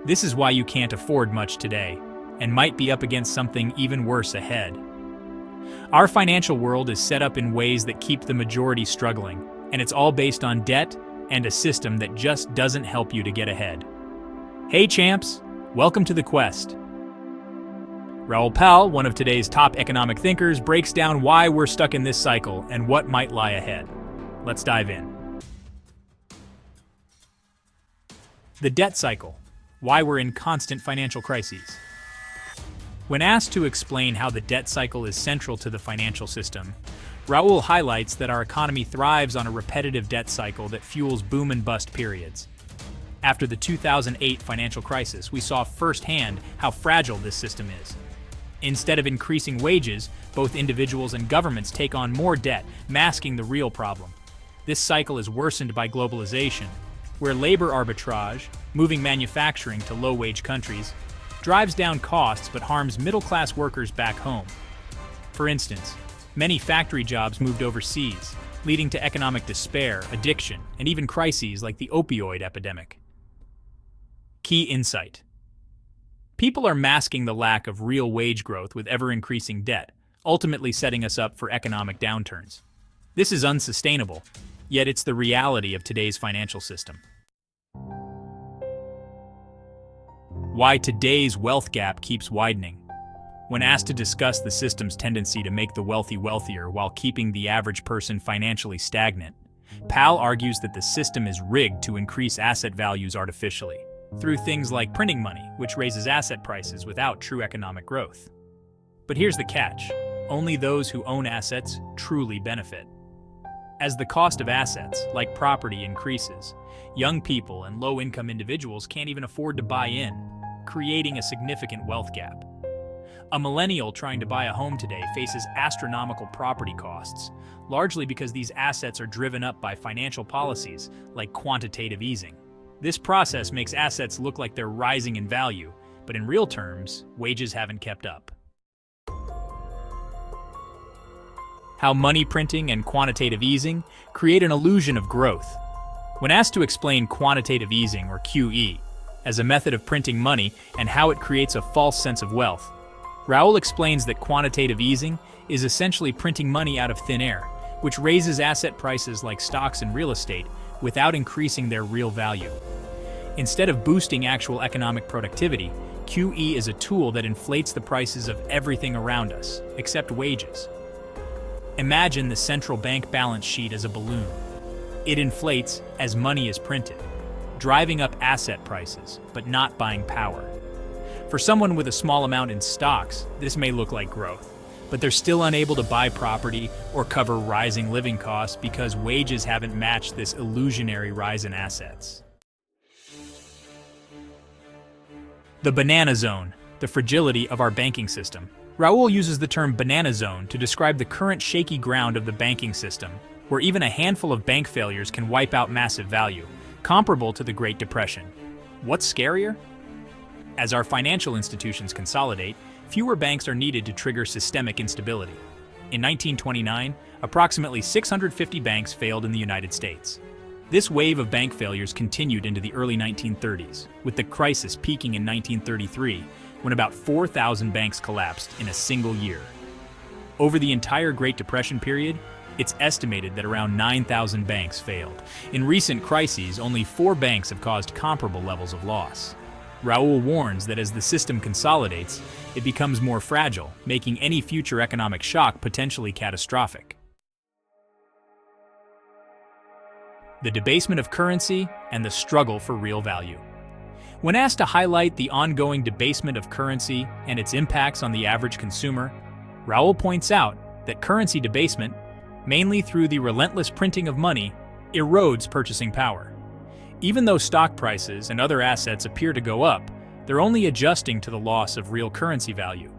This is why you can't afford much today, and might be up against something even worse ahead. Our financial world is set up in ways that keep the majority struggling, and it's all based on debt and a system that just doesn't help you to get ahead. Hey champs, welcome to the quest. Raoul Pal, one of today's top economic thinkers, breaks down why we're stuck in this cycle and what might lie ahead. Let's dive in. The debt cycle. Why we're in constant financial crises. When asked to explain how the debt cycle is central to the financial system, Raoul highlights that our economy thrives on a repetitive debt cycle that fuels boom and bust periods. After the 2008 financial crisis, we saw firsthand how fragile this system is. Instead of increasing wages, both individuals and governments take on more debt, masking the real problem. This cycle is worsened by globalization, where labor arbitrage, moving manufacturing to low-wage countries, drives down costs but harms middle-class workers back home. For instance, many factory jobs moved overseas, leading to economic despair, addiction, and even crises like the opioid epidemic. Key insight. People are masking the lack of real wage growth with ever-increasing debt, ultimately setting us up for economic downturns. This is unsustainable, yet it's the reality of today's financial system. Why today's wealth gap keeps widening. When asked to discuss the system's tendency to make the wealthy wealthier while keeping the average person financially stagnant, Pal argues that the system is rigged to increase asset values artificially, through things like printing money, which raises asset prices without true economic growth. But here's the catch: only those who own assets truly benefit. As the cost of assets, like property, increases, young people and low-income individuals can't even afford to buy in, creating a significant wealth gap. A millennial trying to buy a home today faces astronomical property costs, largely because these assets are driven up by financial policies like quantitative easing. This process makes assets look like they're rising in value, but in real terms, wages haven't kept up. How money printing and quantitative easing create an illusion of growth. When asked to explain quantitative easing, or QE, as a method of printing money and how it creates a false sense of wealth, Raoul explains that quantitative easing is essentially printing money out of thin air, which raises asset prices like stocks and real estate without increasing their real value. Instead of boosting actual economic productivity, QE is a tool that inflates the prices of everything around us, except wages. Imagine the central bank balance sheet as a balloon. It inflates as money is printed, driving up asset prices, but not buying power. For someone with a small amount in stocks, this may look like growth, but they're still unable to buy property or cover rising living costs because wages haven't matched this illusionary rise in assets. The banana zone, the fragility of our banking system. Raoul uses the term banana zone to describe the current shaky ground of the banking system, where even a handful of bank failures can wipe out massive value, comparable to the Great Depression. What's scarier? As our financial institutions consolidate, fewer banks are needed to trigger systemic instability. In 1929, approximately 650 banks failed in the United States. This wave of bank failures continued into the early 1930s, with the crisis peaking in 1933, when about 4,000 banks collapsed in a single year. Over the entire Great Depression period, it's estimated that around 9,000 banks failed. In recent crises, only 4 banks have caused comparable levels of loss. Raoul warns that as the system consolidates, it becomes more fragile, making any future economic shock potentially catastrophic. The debasement of currency and the struggle for real value. When asked to highlight the ongoing debasement of currency and its impacts on the average consumer, Raoul points out that currency debasement, mainly through the relentless printing of money, erodes purchasing power. Even though stock prices and other assets appear to go up, they're only adjusting to the loss of real currency value.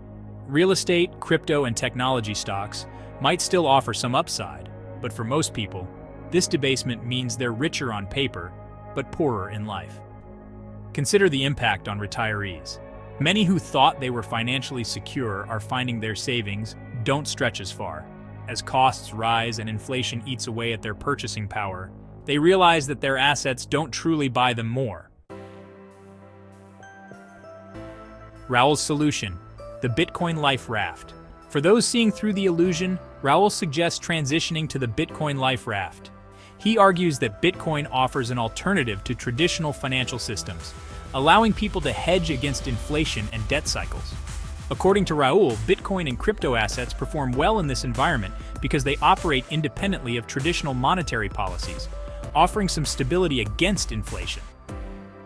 Real estate, crypto, and technology stocks might still offer some upside, but for most people, this debasement means they're richer on paper, but poorer in life. Consider the impact on retirees. Many who thought they were financially secure are finding their savings don't stretch as far. As costs rise and inflation eats away at their purchasing power, they realize that their assets don't truly buy them more. Raoul's solution: the Bitcoin Life Raft. For those seeing through the illusion, Raoul suggests transitioning to the Bitcoin Life Raft. He argues that Bitcoin offers an alternative to traditional financial systems, allowing people to hedge against inflation and debt cycles. According to Raoul, Bitcoin and crypto assets perform well in this environment because they operate independently of traditional monetary policies, offering some stability against inflation.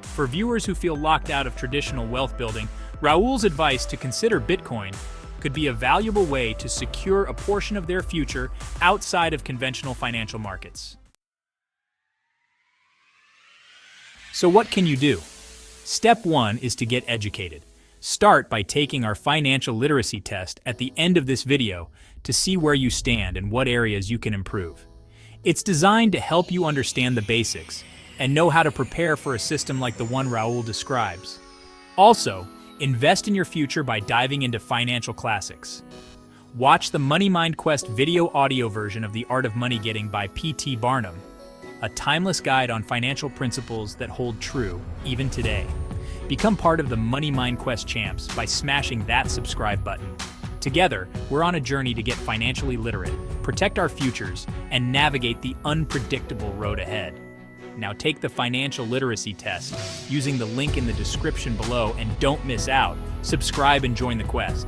For viewers who feel locked out of traditional wealth building, Raoul's advice to consider Bitcoin could be a valuable way to secure a portion of their future outside of conventional financial markets. So what can you do? Step 1 is to get educated. Start by taking our financial literacy test at the end of this video to see where you stand and what areas you can improve. It's designed to help you understand the basics and know how to prepare for a system like the one Raoul describes. Also, invest in your future by diving into financial classics. Watch the MoneyMind Quest video-audio version of The Art of Money Getting by P.T. Barnum, a timeless guide on financial principles that hold true even today. Become part of the MoneyMind Quest champs by smashing that subscribe button. Together, we're on a journey to get financially literate, protect our futures, and navigate the unpredictable road ahead. Now take the financial literacy test using the link in the description below, and don't miss out. Subscribe and join the quest.